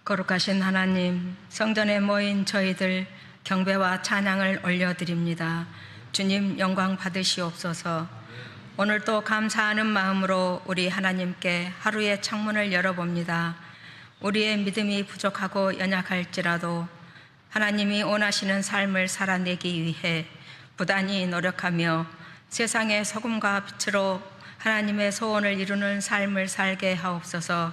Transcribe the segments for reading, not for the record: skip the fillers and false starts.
거룩하신 하나님, 성전에 모인 저희들 경배와 찬양을 올려드립니다. 주님 영광 받으시옵소서. 오늘도 감사하는 마음으로 우리 하나님께 하루의 창문을 열어봅니다. 우리의 믿음이 부족하고 연약할지라도 하나님이 원하시는 삶을 살아내기 위해 부단히 노력하며 세상의 소금과 빛으로 하나님의 소원을 이루는 삶을 살게 하옵소서.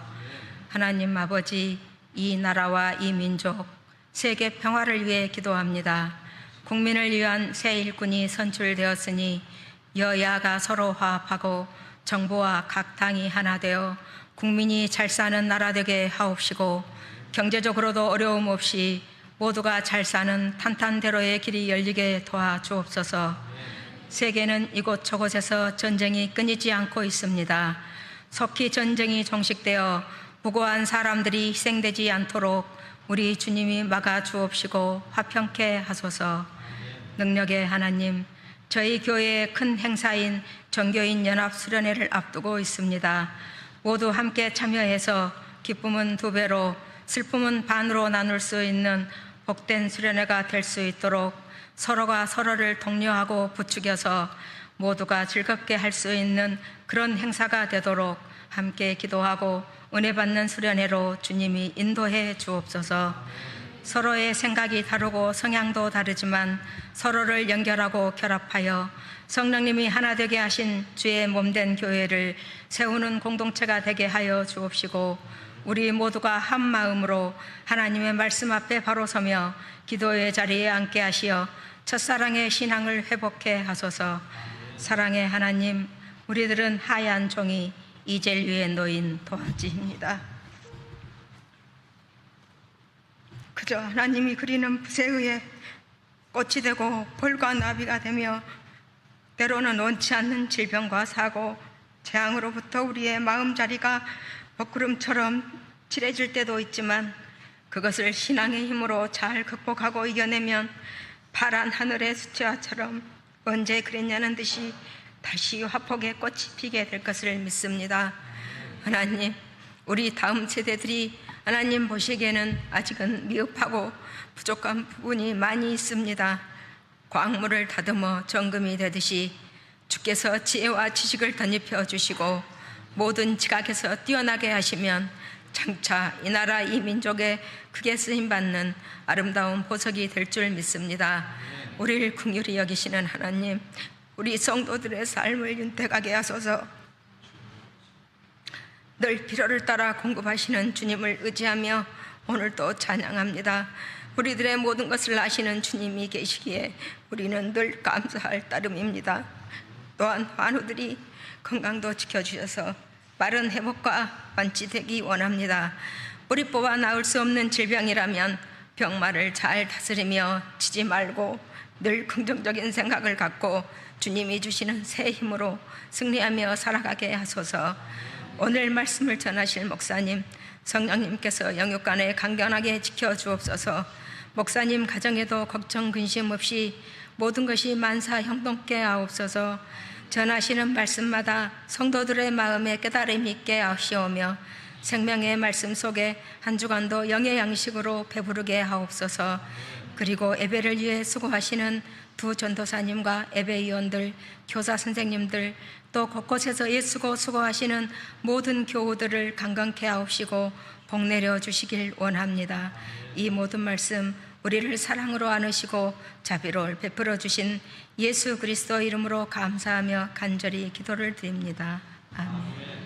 하나님 아버지, 이 나라와 이 민족, 세계 평화를 위해 기도합니다. 국민을 위한 새 일꾼이 선출되었으니 여야가 서로 화합하고 정부와 각 당이 하나 되어 국민이 잘 사는 나라 되게 하옵시고, 경제적으로도 어려움 없이 모두가 잘 사는 탄탄대로의 길이 열리게 도와주옵소서. 세계는 이곳저곳에서 전쟁이 끊이지 않고 있습니다. 속히 전쟁이 종식되어 무고한 사람들이 희생되지 않도록 우리 주님이 막아주옵시고 화평케 하소서. 능력의 하나님, 저희 교회의 큰 행사인 전교인 연합 수련회를 앞두고 있습니다. 모두 함께 참여해서 기쁨은 2배로 슬픔은 반으로 나눌 수 있는 복된 수련회가 될 수 있도록 서로가 서로를 독려하고 부추겨서 모두가 즐겁게 할 수 있는 그런 행사가 되도록 함께 기도하고 은혜 받는 수련회로 주님이 인도해 주옵소서. 서로의 생각이 다르고 성향도 다르지만 서로를 연결하고 결합하여 성령님이 하나 되게 하신 주의 몸된 교회를 세우는 공동체가 되게 하여 주옵시고, 우리 모두가 한 마음으로 하나님의 말씀 앞에 바로 서며 기도의 자리에 앉게 하시어 첫사랑의 신앙을 회복해 하소서. 사랑의 하나님, 우리들은 하얀 종이 이젤 위에 놓인 도화지입니다. 그저 하나님이 그리는 붓에 의해 꽃이 되고 벌과 나비가 되며 때로는 원치 않는 질병과 사고, 재앙으로부터 우리의 마음자리가 먹구름처럼 칠해질 때도 있지만 그것을 신앙의 힘으로 잘 극복하고 이겨내면 파란 하늘의 수채화처럼 언제 그랬냐는 듯이 다시 화폭의 꽃이 피게 될 것을 믿습니다. 하나님, 우리 다음 세대들이 하나님 보시기에는 아직은 미흡하고 부족한 부분이 많이 있습니다. 광물을 다듬어 정금이 되듯이 주께서 지혜와 지식을 덧입혀 주시고 모든 지각에서 뛰어나게 하시면 장차 이 나라 이 민족에 크게 쓰임받는 아름다운 보석이 될 줄 믿습니다. 우리를 긍휼히 여기시는 하나님, 우리 성도들의 삶을 윤택하게 하소서. 늘 필요를 따라 공급하시는 주님을 의지하며 오늘도 찬양합니다. 우리들의 모든 것을 아시는 주님이 계시기에 우리는 늘 감사할 따름입니다. 또한 환우들이 건강도 지켜주셔서 빠른 회복과 완치되기 원합니다. 우리 뽑아 나을 수 없는 질병이라면 병마를 잘 다스리며 지지 말고 늘 긍정적인 생각을 갖고 주님이 주시는 새 힘으로 승리하며 살아가게 하소서. 오늘 말씀을 전하실 목사님, 성령님께서 영육간에 강건하게 지켜주옵소서. 목사님 가정에도 걱정 근심 없이 모든 것이 만사 형통케 하옵소서. 전하시는 말씀마다 성도들의 마음에 깨달음이 있게 하시오며 생명의 말씀 속에 한 주간도 영의 양식으로 배부르게 하옵소서. 그리고 예배를 위해 수고하시는 두 전도사님과 예배위원들, 교사 선생님들, 또 곳곳에서 애쓰고 수고하시는 모든 교우들을 강건케 하옵시고 복 내려 주시길 원합니다. 이 모든 말씀 우리를 사랑으로 안으시고 자비를 베풀어 주신 예수 그리스도 이름으로 감사하며 간절히 기도를 드립니다. 아멘.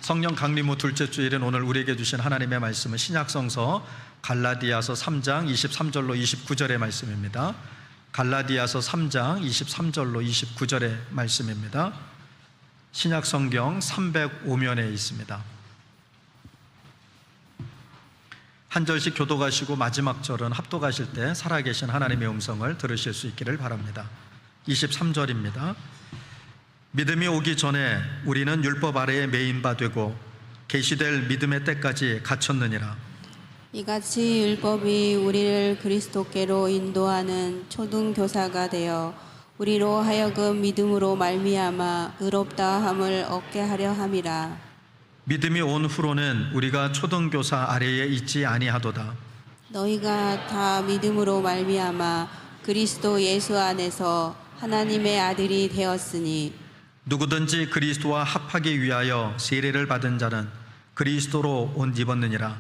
성령 강림후 둘째 주일은 오늘 우리에게 주신 하나님의 말씀은 신약성서 갈라디아서 3장 23절로 29절의 말씀입니다. 갈라디아서 3장 23절로 29절의 말씀입니다. 신약 성경 305면에 있습니다. 한 절씩 교독하시고 마지막 절은 합독하실 때 살아계신 하나님의 음성을 들으실 수 있기를 바랍니다. 23절입니다. 믿음이 오기 전에 우리는 율법 아래에 매인 바 되고 계시될 믿음의 때까지 갇혔느니라. 이같이 율법이 우리를 그리스도께로 인도하는 초등교사가 되어 우리로 하여금 믿음으로 말미암아 의롭다 함을 얻게 하려 함이라. 믿음이 온 후로는 우리가 초등교사 아래에 있지 아니하도다. 너희가 다 믿음으로 말미암아 그리스도 예수 안에서 하나님의 아들이 되었으니 누구든지 그리스도와 합하기 위하여 세례를 받은 자는 그리스도로 옷 입었느니라.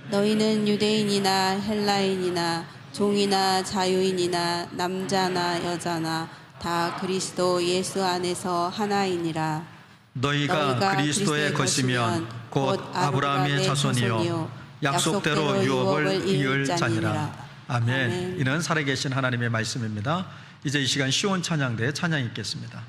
너희는 유대인이나 헬라인이나 종이나 자유인이나 남자나 여자나 다 그리스도 예수 안에서 하나이니라. 너희가 그리스도의 것이면 곧 아브라함의 자손이요 약속대로 유업을 이을 자니라. 아멘. 이는 살아계신 하나님의 말씀입니다. 이제 이 시간 시온 찬양대에 찬양 있겠습니다.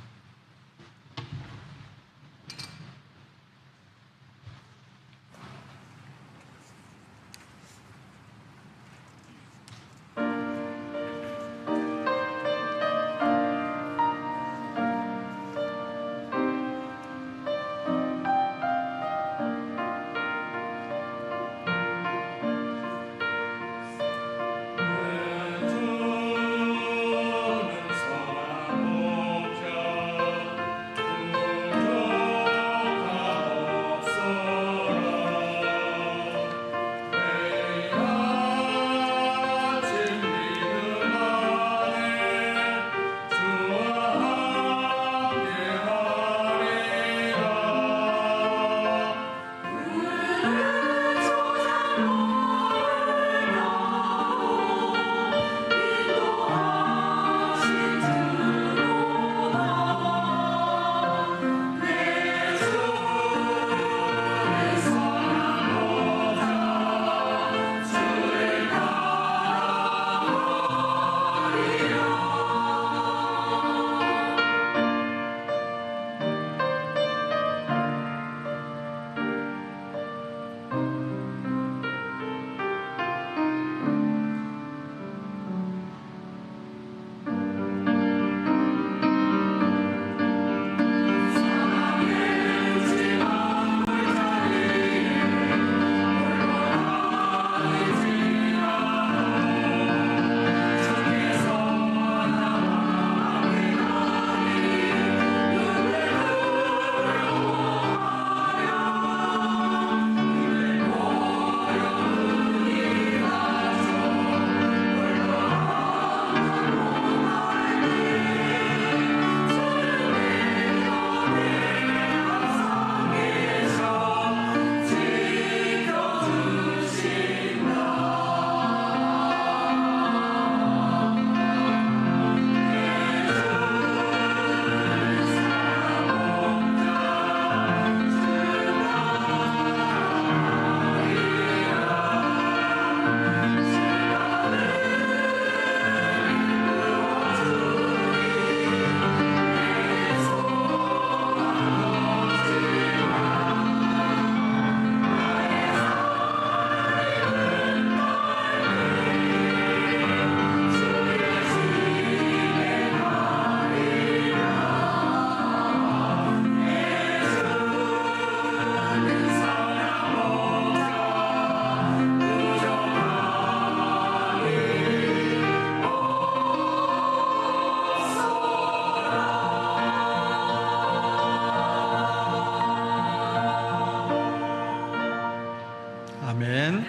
아멘.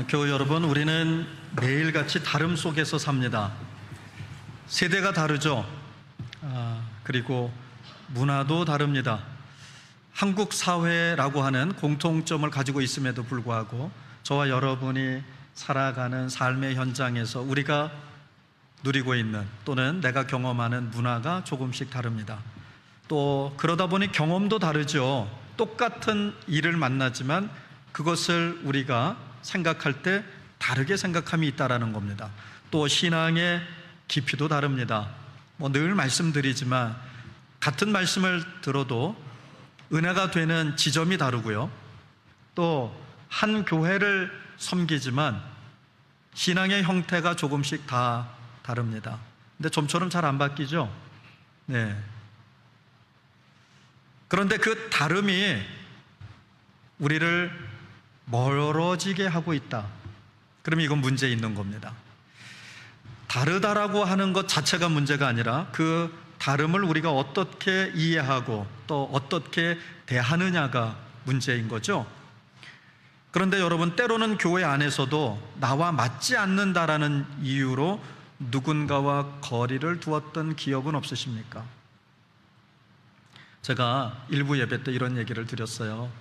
교우 여러분, 우리는 매일같이 다름 속에서 삽니다. 세대가 다르죠. 그리고 문화도 다릅니다. 한국 사회라고 하는 공통점을 가지고 있음에도 불구하고 저와 여러분이 살아가는 삶의 현장에서 우리가 누리고 있는 또는 내가 경험하는 문화가 조금씩 다릅니다. 또 그러다 보니 경험도 다르죠. 똑같은 일을 만나지만 그것을 우리가 생각할 때 다르게 생각함이 있다라는 겁니다. 또 신앙의 깊이도 다릅니다. 늘 말씀드리지만 같은 말씀을 들어도 은혜가 되는 지점이 다르고요. 또 한 교회를 섬기지만 신앙의 형태가 조금씩 다 다릅니다. 근데 좀처럼 잘 안 바뀌죠? 네. 그런데 그 다름이 우리를 멀어지게 하고 있다. 그럼 이건 문제 있는 겁니다. 다르다라고 하는 것 자체가 문제가 아니라 그 다름을 우리가 어떻게 이해하고 또 어떻게 대하느냐가 문제인 거죠. 그런데 여러분, 때로는 교회 안에서도 나와 맞지 않는다라는 이유로 누군가와 거리를 두었던 기억은 없으십니까? 제가 일부 예배 때 이런 얘기를 드렸어요.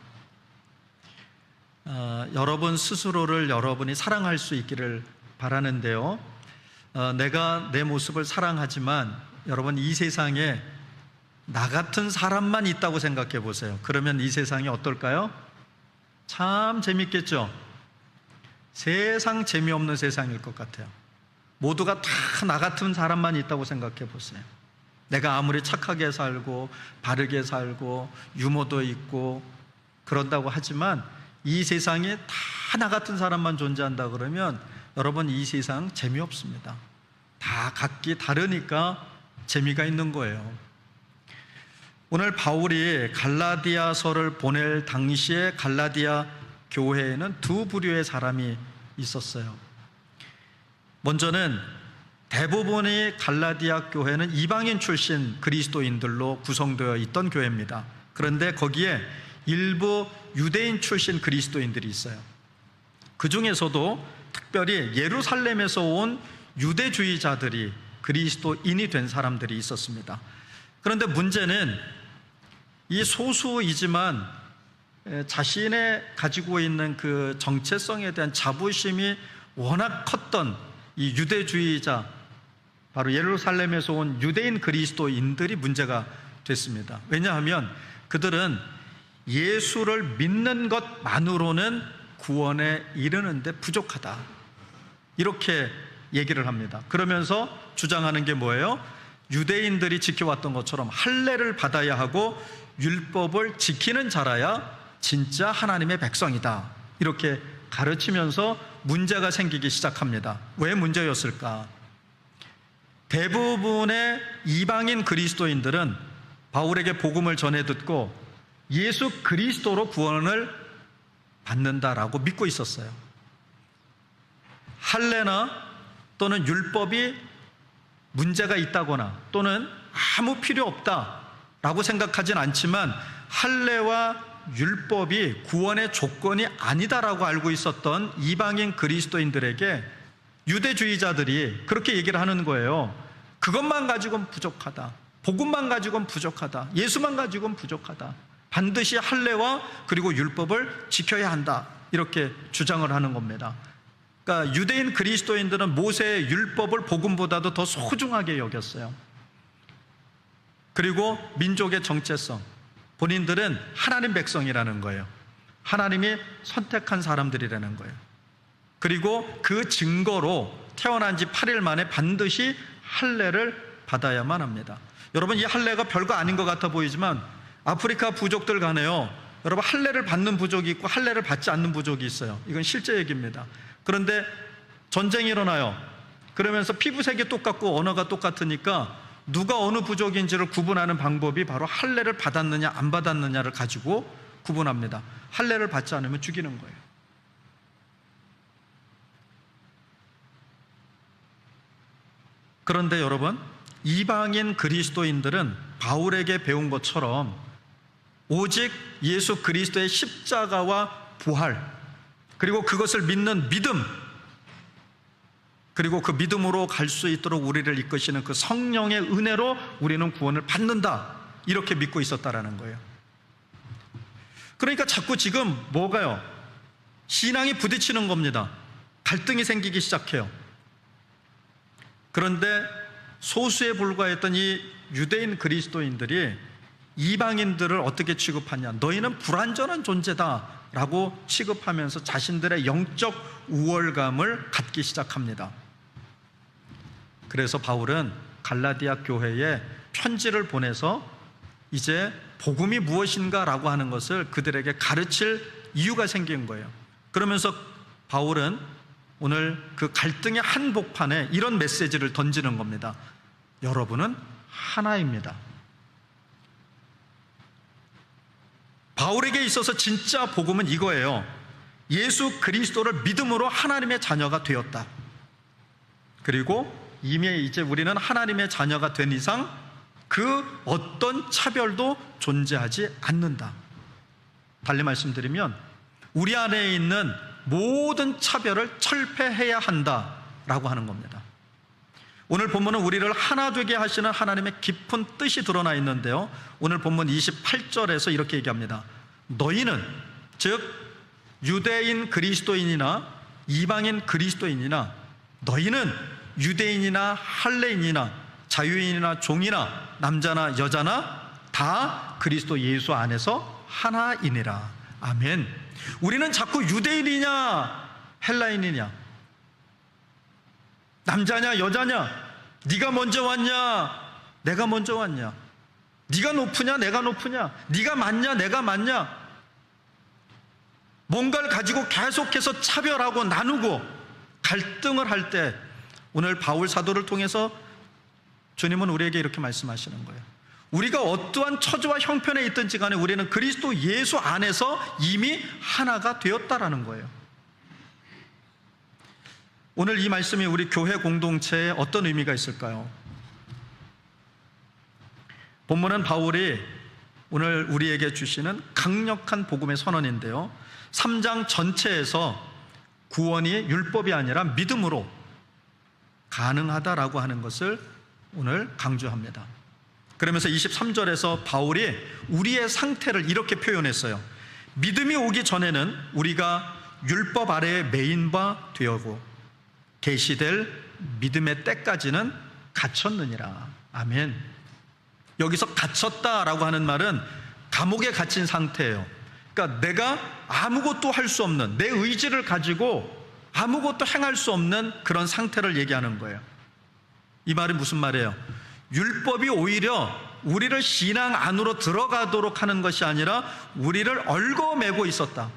여러분 스스로를 여러분이 사랑할 수 있기를 바라는데요, 내가 내 모습을 사랑하지만 여러분, 이 세상에 나 같은 사람만 있다고 생각해 보세요. 그러면 이 세상이 어떨까요? 참 재밌겠죠? 세상 재미없는 세상일 것 같아요. 모두가 다 나 같은 사람만 있다고 생각해 보세요. 내가 아무리 착하게 살고 바르게 살고 유머도 있고 그런다고 하지만 이 세상에 다 나 같은 사람만 존재한다 그러면 여러분, 이 세상 재미없습니다. 다 각기 다르니까 재미가 있는 거예요. 오늘 바울이 갈라디아서를 보낼 당시에 갈라디아 교회에는 두 부류의 사람이 있었어요. 먼저는 대부분의 갈라디아 교회는 이방인 출신 그리스도인들로 구성되어 있던 교회입니다. 그런데 거기에 일부 유대인 출신 그리스도인들이 있어요. 그 중에서도 특별히 예루살렘에서 온 유대주의자들이 그리스도인이 된 사람들이 있었습니다. 그런데 문제는 이 소수이지만 자신의 가지고 있는 그 정체성에 대한 자부심이 워낙 컸던 이 유대주의자, 바로 예루살렘에서 온 유대인 그리스도인들이 문제가 됐습니다. 왜냐하면 그들은 예수를 믿는 것만으로는 구원에 이르는데 부족하다, 이렇게 얘기를 합니다. 그러면서 주장하는 게 뭐예요? 유대인들이 지켜왔던 것처럼 할례를 받아야 하고 율법을 지키는 자라야 진짜 하나님의 백성이다, 이렇게 가르치면서 문제가 생기기 시작합니다. 왜 문제였을까? 대부분의 이방인 그리스도인들은 바울에게 복음을 전해 듣고 예수 그리스도로 구원을 받는다라고 믿고 있었어요. 할례나 또는 율법이 문제가 있다거나 또는 아무 필요 없다라고 생각하진 않지만 할례와 율법이 구원의 조건이 아니다라고 알고 있었던 이방인 그리스도인들에게 유대주의자들이 그렇게 얘기를 하는 거예요. 그것만 가지고는 부족하다, 복음만 가지고는 부족하다, 예수만 가지고는 부족하다, 반드시 할례와 그리고 율법을 지켜야 한다, 이렇게 주장을 하는 겁니다. 그러니까 유대인 그리스도인들은 모세의 율법을 복음보다도 더 소중하게 여겼어요. 그리고 민족의 정체성, 본인들은 하나님 백성이라는 거예요. 하나님이 선택한 사람들이라는 거예요. 그리고 그 증거로 태어난 지 8일 만에 반드시 할례를 받아야만 합니다. 여러분, 이 할례가 별거 아닌 것 같아 보이지만 아프리카 부족들 간에요, 여러분, 할례를 받는 부족이 있고 할례를 받지 않는 부족이 있어요. 이건 실제 얘기입니다. 그런데 전쟁이 일어나요. 그러면서 피부색이 똑같고 언어가 똑같으니까 누가 어느 부족인지를 구분하는 방법이 바로 할례를 받았느냐 안 받았느냐를 가지고 구분합니다. 할례를 받지 않으면 죽이는 거예요. 그런데 여러분, 이방인 그리스도인들은 바울에게 배운 것처럼 오직 예수 그리스도의 십자가와 부활, 그리고 그것을 믿는 믿음, 그리고 그 믿음으로 갈 수 있도록 우리를 이끄시는 그 성령의 은혜로 우리는 구원을 받는다, 이렇게 믿고 있었다라는 거예요. 그러니까 자꾸 지금 뭐가요? 신앙이 부딪히는 겁니다. 갈등이 생기기 시작해요. 그런데 소수에 불과했던 이 유대인 그리스도인들이 이방인들을 어떻게 취급하냐? 너희는 불완전한 존재다라고 취급하면서 자신들의 영적 우월감을 갖기 시작합니다. 그래서 바울은 갈라디아 교회에 편지를 보내서 이제 복음이 무엇인가라고 하는 것을 그들에게 가르칠 이유가 생긴 거예요. 그러면서 바울은 오늘 그 갈등의 한복판에 이런 메시지를 던지는 겁니다. 여러분은 하나입니다. 바울에게 있어서 진짜 복음은 이거예요. 예수 그리스도를 믿음으로 하나님의 자녀가 되었다. 그리고 이미 이제 우리는 하나님의 자녀가 된 이상 그 어떤 차별도 존재하지 않는다. 달리 말씀드리면 우리 안에 있는 모든 차별을 철폐해야 한다라고 하는 겁니다. 오늘 본문은 우리를 하나 되게 하시는 하나님의 깊은 뜻이 드러나 있는데요, 오늘 본문 28절에서 이렇게 얘기합니다. 너희는, 즉 유대인 그리스도인이나 이방인 그리스도인이나, 너희는 유대인이나 할례인이나 자유인이나 종이나 남자나 여자나 다 그리스도 예수 안에서 하나이니라. 아멘. 우리는 자꾸 유대인이냐 헬라인이냐, 남자냐 여자냐, 네가 먼저 왔냐 내가 먼저 왔냐, 네가 높으냐 내가 높으냐, 네가 맞냐 내가 맞냐, 뭔가를 가지고 계속해서 차별하고 나누고 갈등을 할 때, 오늘 바울 사도를 통해서 주님은 우리에게 이렇게 말씀하시는 거예요. 우리가 어떠한 처지와 형편에 있든지 간에 우리는 그리스도 예수 안에서 이미 하나가 되었다라는 거예요. 오늘 이 말씀이 우리 교회 공동체에 어떤 의미가 있을까요? 본문은 바울이 오늘 우리에게 주시는 강력한 복음의 선언인데요, 3장 전체에서 구원이 율법이 아니라 믿음으로 가능하다라고 하는 것을 오늘 강조합니다. 그러면서 23절에서 바울이 우리의 상태를 이렇게 표현했어요. 믿음이 오기 전에는 우리가 율법 아래에 매인 바 되었고 계시될 믿음의 때까지는 갇혔느니라. 아멘. 여기서 갇혔다라고 하는 말은 감옥에 갇힌 상태예요. 그러니까 내가 아무것도 할 수 없는, 내 의지를 가지고 아무것도 행할 수 없는 그런 상태를 얘기하는 거예요. 이 말이 무슨 말이에요? 율법이 오히려 우리를 신앙 안으로 들어가도록 하는 것이 아니라 우리를 얽어매고 있었다.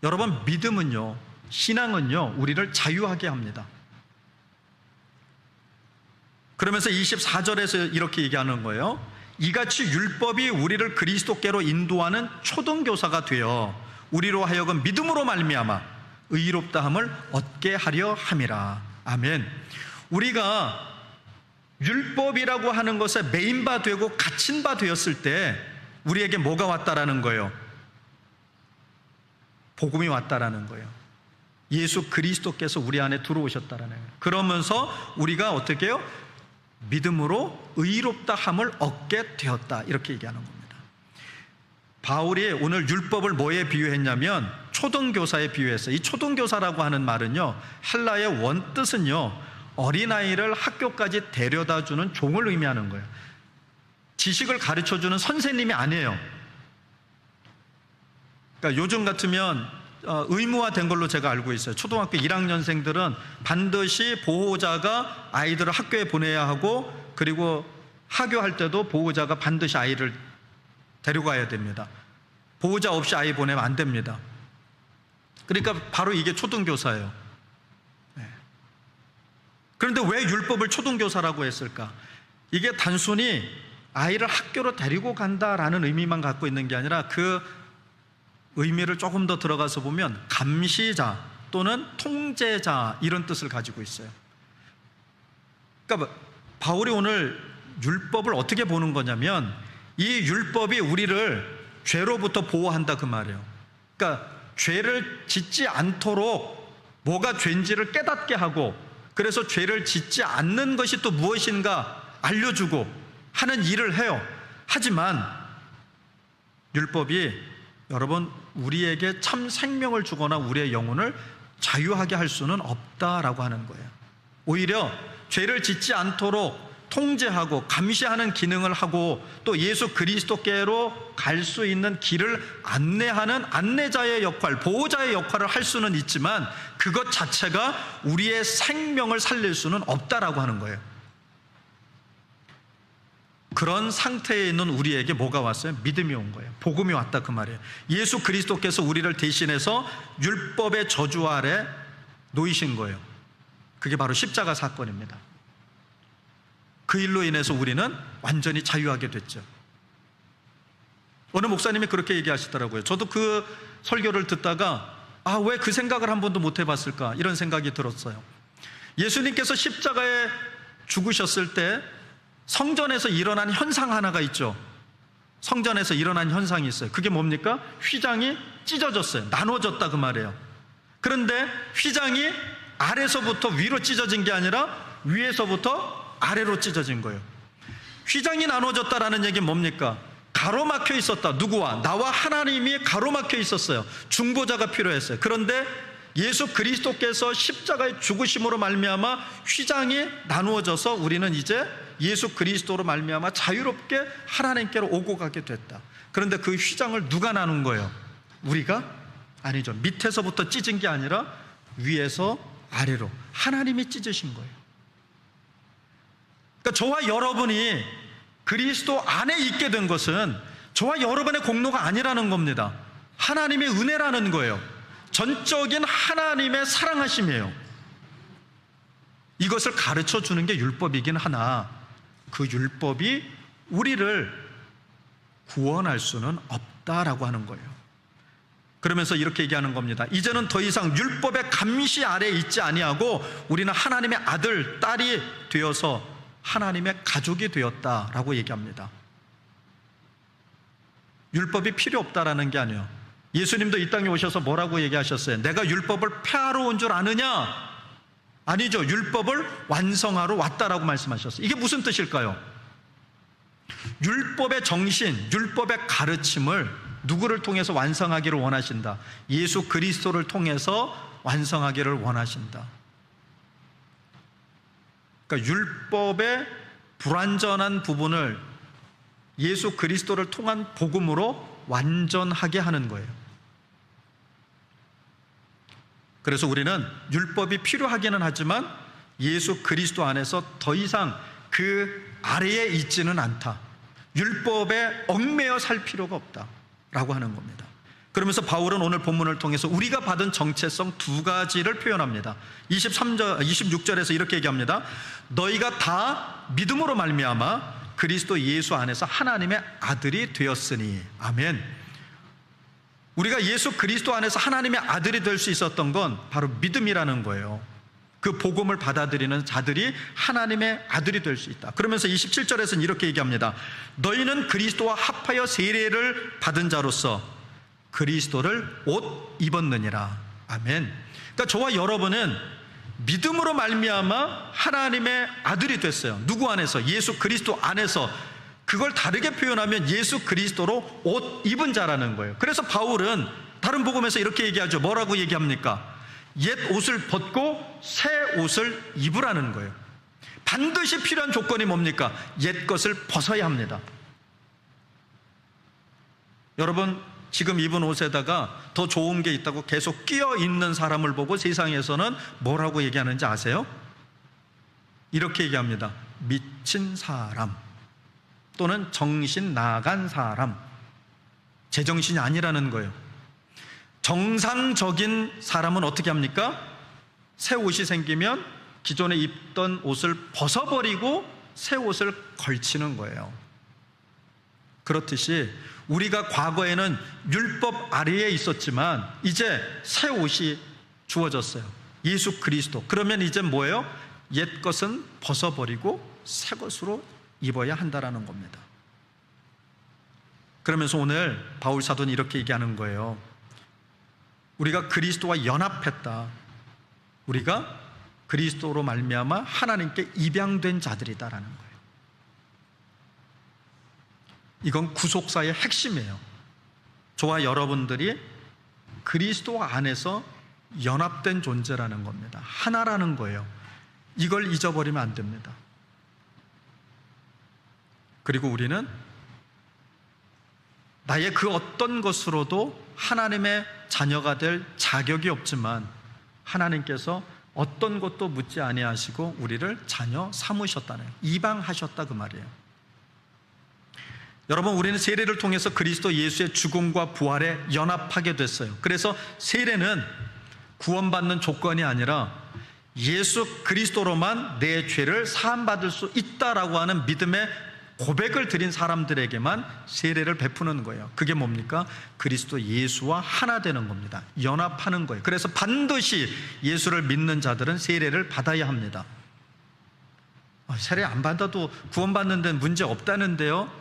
여러분, 믿음은요, 신앙은요, 우리를 자유하게 합니다. 그러면서 24절에서 이렇게 얘기하는 거예요. 이같이 율법이 우리를 그리스도께로 인도하는 초등교사가 되어 우리로 하여금 믿음으로 말미암아 의롭다함을 얻게 하려 함이라. 아멘. 우리가 율법이라고 하는 것에 매인 바 되고 갇힌 바 되었을 때 우리에게 뭐가 왔다라는 거예요? 복음이 왔다라는 거예요. 예수 그리스도께서 우리 안에 들어오셨다라는 거예요. 그러면서 우리가 어떻게 해요? 믿음으로 의롭다함을 얻게 되었다, 이렇게 얘기하는 겁니다. 바울이 오늘 율법을 뭐에 비유했냐면 초등교사에 비유했어요. 이 초등교사라고 하는 말은요, 헬라의 원뜻은요, 어린아이를 학교까지 데려다주는 종을 의미하는 거예요. 지식을 가르쳐주는 선생님이 아니에요. 그러니까 요즘 같으면 의무화된 걸로 제가 알고 있어요. 초등학교 1학년생들은 반드시 보호자가 아이들을 학교에 보내야 하고, 그리고 하교할 때도 보호자가 반드시 아이를 데려가야 됩니다. 보호자 없이 아이 보내면 안 됩니다. 그러니까 바로 이게 초등교사예요. 그런데 왜 율법을 초등교사라고 했을까? 이게 단순히 아이를 학교로 데리고 간다라는 의미만 갖고 있는 게 아니라 그 의미를 조금 더 들어가서 보면 감시자 또는 통제자, 이런 뜻을 가지고 있어요. 그러니까 바울이 오늘 율법을 어떻게 보는 거냐면, 이 율법이 우리를 죄로부터 보호한다, 그 말이에요. 그러니까 죄를 짓지 않도록 뭐가 죄인지를 깨닫게 하고, 그래서 죄를 짓지 않는 것이 또 무엇인가 알려주고 하는 일을 해요. 하지만 율법이 여러분 우리에게 참 생명을 주거나 우리의 영혼을 자유하게 할 수는 없다라고 하는 거예요. 오히려 죄를 짓지 않도록 통제하고 감시하는 기능을 하고, 또 예수 그리스도께로 갈 수 있는 길을 안내하는 안내자의 역할, 보호자의 역할을 할 수는 있지만 그것 자체가 우리의 생명을 살릴 수는 없다라고 하는 거예요. 그런 상태에 있는 우리에게 뭐가 왔어요? 믿음이 온 거예요. 복음이 왔다 그 말이에요. 예수 그리스도께서 우리를 대신해서 율법의 저주 아래 놓이신 거예요. 그게 바로 십자가 사건입니다. 그 일로 인해서 우리는 완전히 자유하게 됐죠. 어느 목사님이 그렇게 얘기하시더라고요. 저도 그 설교를 듣다가 왜 그 생각을 한 번도 못 해봤을까 이런 생각이 들었어요. 예수님께서 십자가에 죽으셨을 때 성전에서 일어난 현상 하나가 있죠. 성전에서 일어난 현상이 있어요. 그게 뭡니까? 휘장이 찢어졌어요. 나눠졌다 그 말이에요. 그런데 휘장이 아래서부터 위로 찢어진 게 아니라 위에서부터 아래로 찢어진 거예요. 휘장이 나눠졌다라는 얘기는 뭡니까? 가로막혀 있었다. 누구와? 나와 하나님이 가로막혀 있었어요. 중보자가 필요했어요. 그런데 예수 그리스도께서 십자가의 죽으심으로 말미암아 휘장이 나누어져서 우리는 이제 예수 그리스도로 말미암아 자유롭게 하나님께로 오고 가게 됐다. 그런데 그 휘장을 누가 나눈 거예요? 우리가? 아니죠. 밑에서부터 찢은 게 아니라 위에서 아래로 하나님이 찢으신 거예요. 그러니까 저와 여러분이 그리스도 안에 있게 된 것은 저와 여러분의 공로가 아니라는 겁니다. 하나님의 은혜라는 거예요. 전적인 하나님의 사랑하심이에요. 이것을 가르쳐 주는 게 율법이긴 하나 그 율법이 우리를 구원할 수는 없다라고 하는 거예요. 그러면서 이렇게 얘기하는 겁니다. 이제는 더 이상 율법의 감시 아래에 있지 아니하고 우리는 하나님의 아들, 딸이 되어서 하나님의 가족이 되었다라고 얘기합니다. 율법이 필요 없다라는 게 아니에요. 예수님도 이 땅에 오셔서 뭐라고 얘기하셨어요? 내가 율법을 폐하러 온 줄 아느냐? 아니죠. 율법을 완성하러 왔다라고 말씀하셨어요. 이게 무슨 뜻일까요? 율법의 정신, 율법의 가르침을 누구를 통해서 완성하기를 원하신다? 예수 그리스도를 통해서 완성하기를 원하신다. 그러니까 율법의 불완전한 부분을 예수 그리스도를 통한 복음으로 완전하게 하는 거예요. 그래서 우리는 율법이 필요하기는 하지만 예수 그리스도 안에서 더 이상 그 아래에 있지는 않다. 율법에 얽매여 살 필요가 없다라고 하는 겁니다. 그러면서 바울은 오늘 본문을 통해서 우리가 받은 정체성 두 가지를 표현합니다. 26절에서 이렇게 얘기합니다. 너희가 다 믿음으로 말미암아 그리스도 예수 안에서 하나님의 아들이 되었으니. 아멘. 우리가 예수 그리스도 안에서 하나님의 아들이 될 수 있었던 건 바로 믿음이라는 거예요. 그 복음을 받아들이는 자들이 하나님의 아들이 될 수 있다. 그러면서 27절에서는 이렇게 얘기합니다. 너희는 그리스도와 합하여 세례를 받은 자로서 그리스도를 옷 입었느니라. 아멘. 그러니까 저와 여러분은 믿음으로 말미암아 하나님의 아들이 됐어요. 누구 안에서? 예수 그리스도 안에서. 그걸 다르게 표현하면 예수 그리스도로 옷 입은 자라는 거예요. 그래서 바울은 다른 복음에서 이렇게 얘기하죠. 뭐라고 얘기합니까? 옛 옷을 벗고 새 옷을 입으라는 거예요. 반드시 필요한 조건이 뭡니까? 옛 것을 벗어야 합니다. 여러분, 지금 입은 옷에다가 더 좋은 게 있다고 계속 끼어 있는 사람을 보고 세상에서는 뭐라고 얘기하는지 아세요? 이렇게 얘기합니다. 미친 사람 또는 정신 나간 사람. 제정신이 아니라는 거예요. 정상적인 사람은 어떻게 합니까? 새 옷이 생기면 기존에 입던 옷을 벗어버리고 새 옷을 걸치는 거예요. 그렇듯이 우리가 과거에는 율법 아래에 있었지만 이제 새 옷이 주어졌어요. 예수 그리스도. 그러면 이제 뭐예요? 옛 것은 벗어버리고 새 것으로 입어야 한다라는 겁니다. 그러면서 오늘 바울 사도는 이렇게 얘기하는 거예요. 우리가 그리스도와 연합했다. 우리가 그리스도로 말미암아 하나님께 입양된 자들이다라는 거예요. 이건 구속사의 핵심이에요. 저와 여러분들이 그리스도 안에서 연합된 존재라는 겁니다. 하나라는 거예요. 이걸 잊어버리면 안 됩니다. 그리고 우리는 나의 그 어떤 것으로도 하나님의 자녀가 될 자격이 없지만 하나님께서 어떤 것도 묻지 아니하시고 우리를 자녀 삼으셨다는, 입양하셨다 그 말이에요. 여러분, 우리는 세례를 통해서 그리스도 예수의 죽음과 부활에 연합하게 됐어요. 그래서 세례는 구원받는 조건이 아니라 예수 그리스도로만 내 죄를 사함받을 수 있다라고 하는 믿음의 고백을 드린 사람들에게만 세례를 베푸는 거예요. 그게 뭡니까? 그리스도 예수와 하나 되는 겁니다. 연합하는 거예요. 그래서 반드시 예수를 믿는 자들은 세례를 받아야 합니다. 세례 안 받아도 구원받는 데는 문제 없다는데요.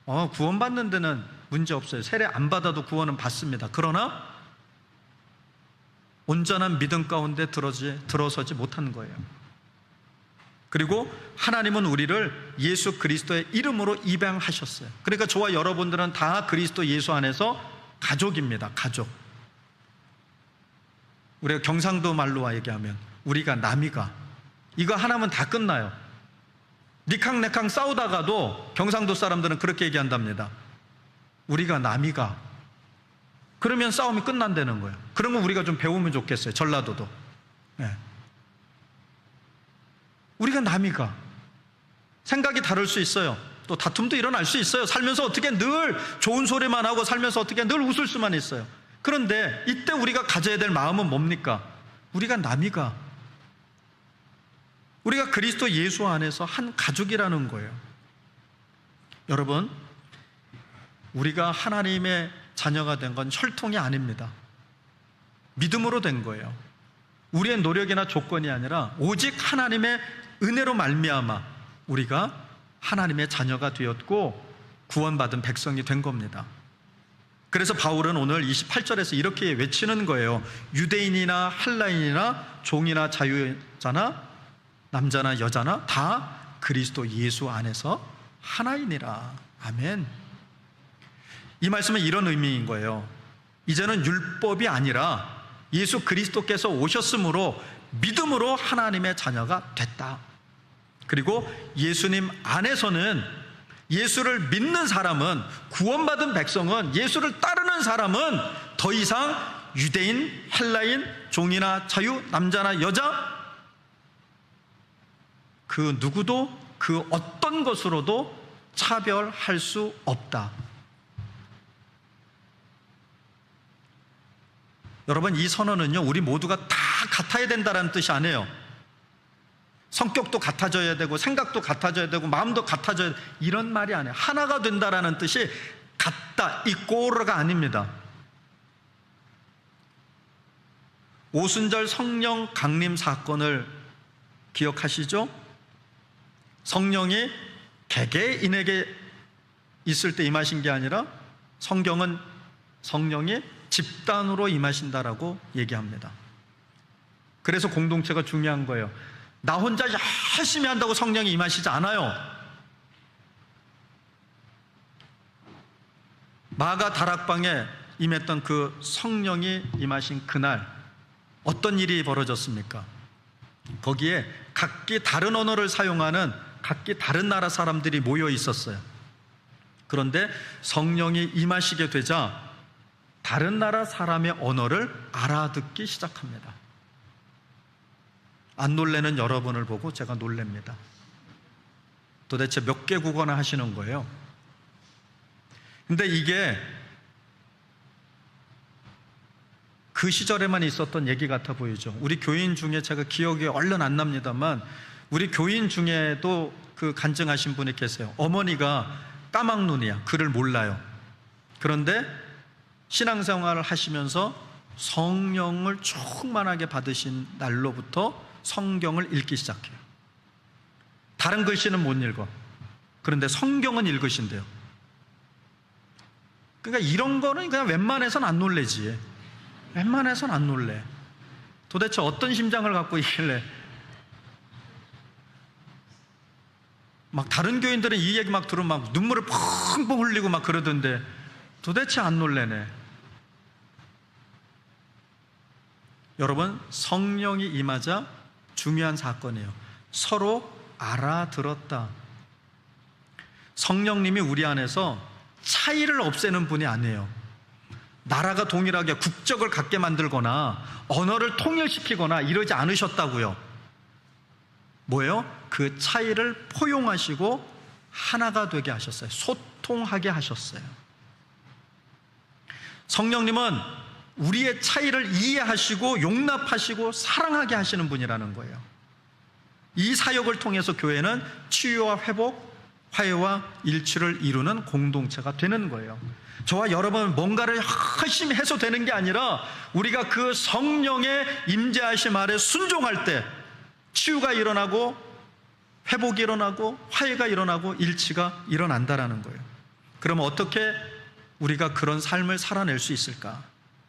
구원받는 데는 문제 없어요. 세례 안 받아도 구원은 받습니다. 그러나 온전한 믿음 가운데 들어서지 못한 거예요. 그리고 하나님은 우리를 예수 그리스도의 이름으로 입양하셨어요. 그러니까 저와 여러분들은 다 그리스도 예수 안에서 가족입니다. 가족. 우리가 경상도 말로 얘기하면 우리가 남이가, 이거 하나면 다 끝나요. 니캉네캉 싸우다가도 경상도 사람들은 그렇게 얘기한답니다. 우리가 남이가. 그러면 싸움이 끝난다는 거예요. 그런 거 우리가 좀 배우면 좋겠어요. 전라도도. 네. 우리가 남이가. 생각이 다를 수 있어요. 또 다툼도 일어날 수 있어요. 살면서 어떻게 늘 좋은 소리만 하고 살면서 어떻게 늘 웃을 수만 있어요. 그런데 이때 우리가 가져야 될 마음은 뭡니까? 우리가 남이가. 우리가 그리스도 예수 안에서 한 가족이라는 거예요. 여러분, 우리가 하나님의 자녀가 된 건 혈통이 아닙니다. 믿음으로 된 거예요. 우리의 노력이나 조건이 아니라 오직 하나님의 은혜로 말미암아 우리가 하나님의 자녀가 되었고 구원받은 백성이 된 겁니다. 그래서 바울은 오늘 28절에서 이렇게 외치는 거예요. 유대인이나 헬라인이나 종이나 자유자나 남자나 여자나 다 그리스도 예수 안에서 하나이니라. 아멘. 이 말씀은 이런 의미인 거예요. 이제는 율법이 아니라 예수 그리스도께서 오셨으므로 믿음으로 하나님의 자녀가 됐다. 그리고 예수님 안에서는 예수를 믿는 사람은, 구원받은 백성은, 예수를 따르는 사람은 더 이상 유대인, 헬라인, 종이나 자유, 남자나 여자, 그 누구도 그 어떤 것으로도 차별할 수 없다. 여러분, 이 선언은요, 우리 모두가 다 같아야 된다는 뜻이 아니에요. 성격도 같아져야 되고 생각도 같아져야 되고 마음도 같아져야 되고 이런 말이 아니에요. 하나가 된다라는 뜻이 같다, 이꼬르가 아닙니다. 오순절 성령 강림 사건을 기억하시죠? 성령이 개개인에게 있을 때 임하신 게 아니라 성경은 성령이 집단으로 임하신다라고 얘기합니다. 그래서 공동체가 중요한 거예요. 나 혼자 열심히 한다고 성령이 임하시지 않아요. 마가 다락방에 임했던 그 성령이 임하신 그날 어떤 일이 벌어졌습니까? 거기에 각기 다른 언어를 사용하는 각기 다른 나라 사람들이 모여 있었어요. 그런데 성령이 임하시게 되자 다른 나라 사람의 언어를 알아듣기 시작합니다. 안 놀래는 여러분을 보고 제가 놀랍니다. 도대체 몇 개국어나 하시는 거예요? 근데 이게 그 시절에만 있었던 얘기 같아 보이죠. 우리 교인 중에 제가 기억이 얼른 안 납니다만 우리 교인 중에도 그 간증하신 분이 계세요. 어머니가 까막눈이야. 글을 몰라요. 그런데 신앙생활을 하시면서 성령을 충만하게 받으신 날로부터 성경을 읽기 시작해요. 다른 글씨는 못 읽어. 그런데 성경은 읽으신대요. 그러니까 이런 거는 그냥 웬만해서는 안 놀래지. 웬만해서는 안 놀래. 도대체 어떤 심장을 갖고 있길래. 막 다른 교인들은 이 얘기 막 들으면 막 눈물을 펑펑 흘리고 막 그러던데 도대체 안 놀래네. 여러분, 성령이 임하자 중요한 사건이에요. 서로 알아들었다. 성령님이 우리 안에서 차이를 없애는 분이 아니에요. 나라가 동일하게 국적을 갖게 만들거나 언어를 통일시키거나 이러지 않으셨다고요. 뭐예요? 그 차이를 포용하시고 하나가 되게 하셨어요. 소통하게 하셨어요. 성령님은 우리의 차이를 이해하시고 용납하시고 사랑하게 하시는 분이라는 거예요. 이 사역을 통해서 교회는 치유와 회복, 화해와 일치를 이루는 공동체가 되는 거예요. 저와 여러분 뭔가를 열심히 해서 되는 게 아니라 우리가 그 성령의 임재하심 아래 순종할 때 치유가 일어나고 회복이 일어나고 화해가 일어나고 일치가 일어난다라는 거예요. 그럼 어떻게 우리가 그런 삶을 살아낼 수 있을까?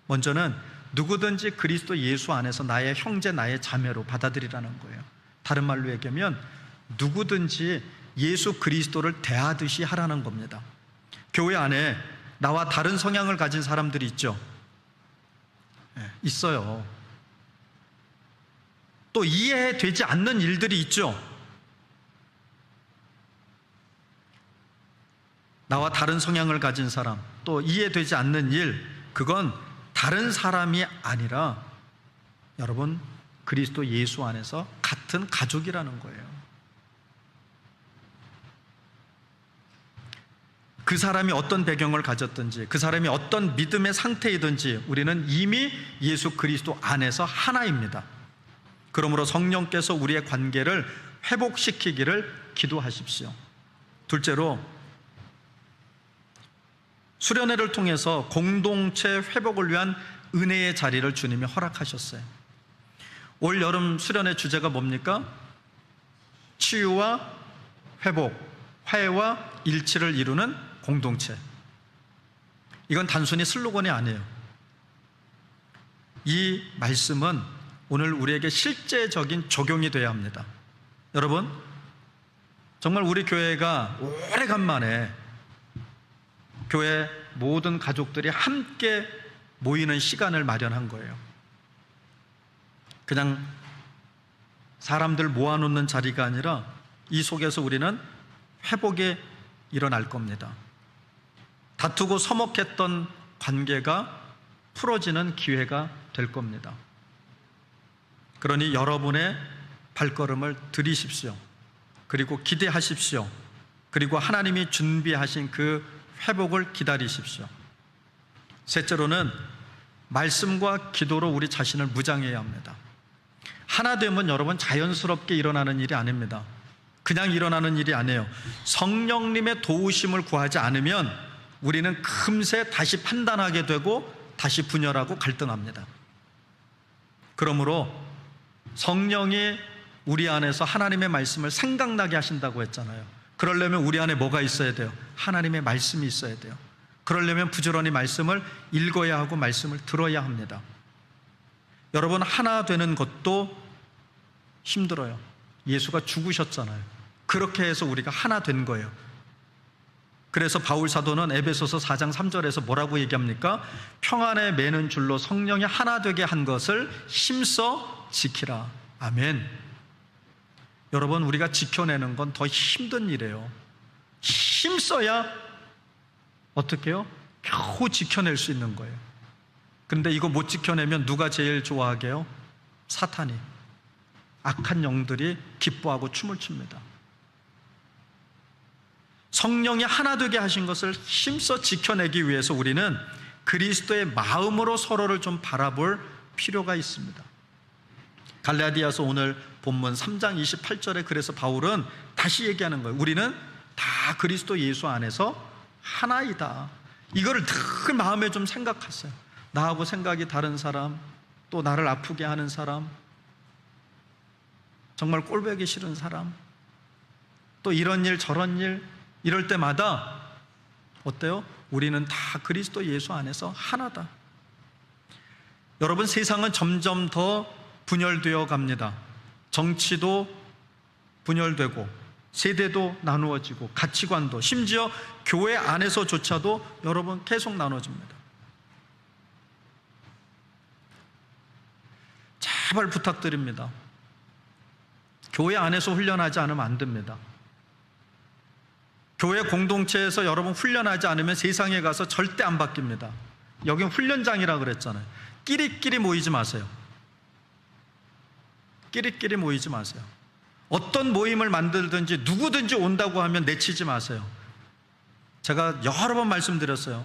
먼저는 누구든지 그리스도 예수 안에서 나의 형제, 나의 자매로 받아들이라는 거예요. 다른 말로 얘기하면 누구든지 예수 그리스도를 대하듯이 하라는 겁니다. 교회 안에 나와 다른 성향을 가진 사람들이 있죠. 있어요. 또 이해되지 않는 일들이 있죠. 나와 다른 성향을 가진 사람, 또 이해되지 않는 일, 그건 다른 사람이 아니라 여러분 그리스도 예수 안에서 같은 가족이라는 거예요. 그 사람이 어떤 배경을 가졌든지, 그 사람이 어떤 믿음의 상태이든지 우리는 이미 예수 그리스도 안에서 하나입니다. 그러므로 성령께서 우리의 관계를 회복시키기를 기도하십시오. 둘째로, 수련회를 통해서 공동체 회복을 위한 은혜의 자리를 주님이 허락하셨어요. 올 여름 수련회 주제가 뭡니까? 치유와 회복, 화해와 일치를 이루는 공동체. 이건 단순히 슬로건이 아니에요. 이 말씀은 오늘 우리에게 실제적인 적용이 되어야 합니다. 여러분, 정말 우리 교회가 오래간만에 교회 모든 가족들이 함께 모이는 시간을 마련한 거예요. 그냥 사람들 모아놓는 자리가 아니라 이 속에서 우리는 회복이 일어날 겁니다. 다투고 서먹했던 관계가 풀어지는 기회가 될 겁니다. 그러니 여러분의 발걸음을 들이십시오. 그리고 기대하십시오. 그리고 하나님이 준비하신 그 회복을 기다리십시오. 셋째로는 말씀과 기도로 우리 자신을 무장해야 합니다. 하나 되면 여러분 자연스럽게 일어나는 일이 아닙니다. 그냥 일어나는 일이 아니에요. 성령님의 도우심을 구하지 않으면 우리는 금세 다시 판단하게 되고 다시 분열하고 갈등합니다. 그러므로 성령이 우리 안에서 하나님의 말씀을 생각나게 하신다고 했잖아요. 그러려면 우리 안에 뭐가 있어야 돼요? 하나님의 말씀이 있어야 돼요. 그러려면 부지런히 말씀을 읽어야 하고 말씀을 들어야 합니다. 여러분, 하나 되는 것도 힘들어요. 예수가 죽으셨잖아요. 그렇게 해서 우리가 하나 된 거예요. 그래서 바울 사도는 에베소서 4장 3절에서 뭐라고 얘기합니까? 평안에 매는 줄로 성령이 하나 되게 한 것을 힘써 지키라. 아멘. 여러분, 우리가 지켜내는 건 더 힘든 일이에요. 힘써야 어떻게 해요? 겨우 지켜낼 수 있는 거예요. 근데 이거 못 지켜내면 누가 제일 좋아하게요? 사탄이. 악한 영들이 기뻐하고 춤을 춥니다. 성령이 하나 되게 하신 것을 힘써 지켜내기 위해서 우리는 그리스도의 마음으로 서로를 좀 바라볼 필요가 있습니다. 갈라디아서 오늘 본문 3장 28절에 그래서 바울은 다시 얘기하는 거예요. 우리는 다 그리스도 예수 안에서 하나이다. 이거를 늘 마음에 좀 생각하세요. 나하고 생각이 다른 사람, 또 나를 아프게 하는 사람, 정말 꼴보기 싫은 사람, 또 이런 일 저런 일, 이럴 때마다 어때요? 우리는 다 그리스도 예수 안에서 하나다. 여러분, 세상은 점점 더 분열되어 갑니다. 정치도 분열되고 세대도 나누어지고 가치관도, 심지어 교회 안에서조차도 여러분 계속 나눠집니다. 제발 부탁드립니다. 교회 안에서 훈련하지 않으면 안 됩니다. 교회 공동체에서 여러분 훈련하지 않으면 세상에 가서 절대 안 바뀝니다. 여긴 훈련장이라 그랬잖아요. 끼리끼리 모이지 마세요. 끼리끼리 모이지 마세요. 어떤 모임을 만들든지 누구든지 온다고 하면 내치지 마세요. 제가 여러 번 말씀드렸어요.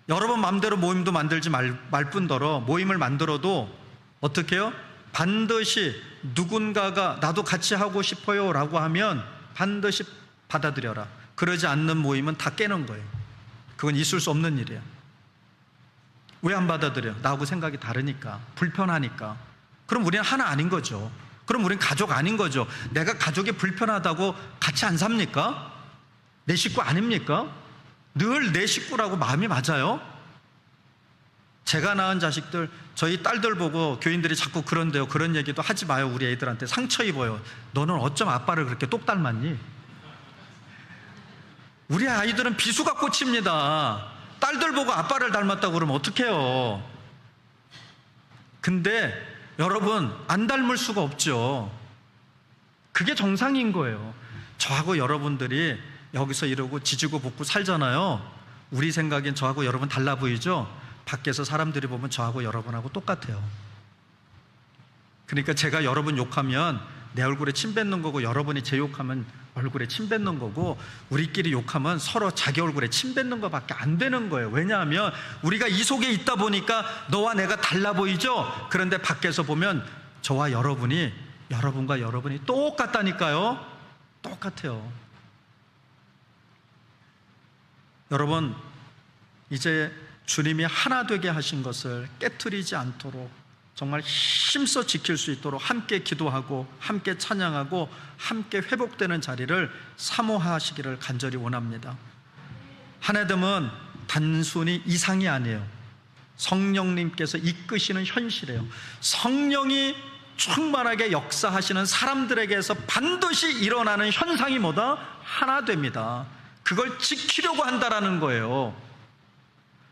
여러 번 마음대로 모임도 만들지 말 뿐더러 모임을 만들어도 어떻게 해요? 반드시 누군가가 나도 같이 하고 싶어요 라고 하면 반드시 받아들여라. 그러지 않는 모임은 다 깨는 거예요. 그건 있을 수 없는 일이에요. 왜 안 받아들여? 나하고 생각이 다르니까, 불편하니까. 그럼 우리는 하나 아닌 거죠. 그럼 우리는 가족 아닌 거죠. 내가 가족이 불편하다고 같이 안 삽니까? 내 식구 아닙니까? 늘 내 식구라고 마음이 맞아요. 제가 낳은 자식들, 저희 딸들 보고 교인들이 자꾸 그런데요, 그런 얘기도 하지 마요. 우리 애들한테 상처 입어요. 너는 어쩜 아빠를 그렇게 똑 닮았니? 우리 아이들은 비수가 꽂힙니다. 딸들 보고 아빠를 닮았다고 그러면 어떡해요? 근데 여러분, 안 닮을 수가 없죠. 그게 정상인 거예요. 저하고 여러분들이 여기서 이러고 지지고 볶고 살잖아요. 우리 생각엔 저하고 여러분 달라 보이죠? 밖에서 사람들이 보면 저하고 여러분하고 똑같아요. 그러니까 제가 여러분 욕하면 내 얼굴에 침 뱉는 거고, 여러분이 제 욕하면 얼굴에 침 뱉는 거고, 우리끼리 욕하면 서로 자기 얼굴에 침 뱉는 것밖에 안 되는 거예요. 왜냐하면 우리가 이 속에 있다 보니까 너와 내가 달라 보이죠? 그런데 밖에서 보면 저와 여러분이, 여러분과 여러분이 똑같다니까요. 똑같아요. 여러분, 이제 주님이 하나 되게 하신 것을 깨트리지 않도록 정말 힘써 지킬 수 있도록 함께 기도하고 함께 찬양하고 함께 회복되는 자리를 사모하시기를 간절히 원합니다. 하나됨은 단순히 이상이 아니에요. 성령님께서 이끄시는 현실이에요. 성령이 충만하게 역사하시는 사람들에게서 반드시 일어나는 현상이 뭐다? 하나 됩니다. 그걸 지키려고 한다라는 거예요.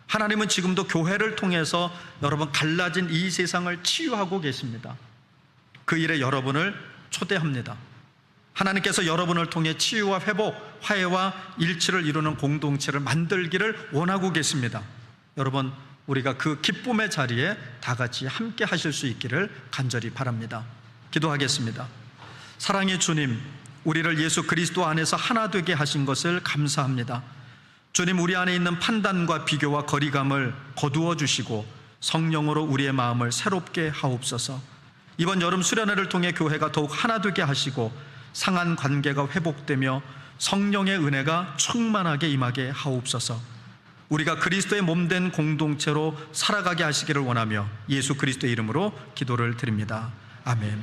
하나님은 지금도 교회를 통해서 여러분 갈라진 이 세상을 치유하고 계십니다. 그 일에 여러분을 초대합니다. 하나님께서 여러분을 통해 치유와 회복, 화해와 일치를 이루는 공동체를 만들기를 원하고 계십니다. 여러분, 우리가 그 기쁨의 자리에 다 같이 함께 하실 수 있기를 간절히 바랍니다. 기도하겠습니다. 사랑의 주님, 우리를 예수 그리스도 안에서 하나 되게 하신 것을 감사합니다. 주님, 우리 안에 있는 판단과 비교와 거리감을 거두어 주시고 성령으로 우리의 마음을 새롭게 하옵소서. 이번 여름 수련회를 통해 교회가 더욱 하나 되게 하시고 상한 관계가 회복되며 성령의 은혜가 충만하게 임하게 하옵소서. 우리가 그리스도의 몸된 공동체로 살아가게 하시기를 원하며 예수 그리스도의 이름으로 기도를 드립니다. 아멘.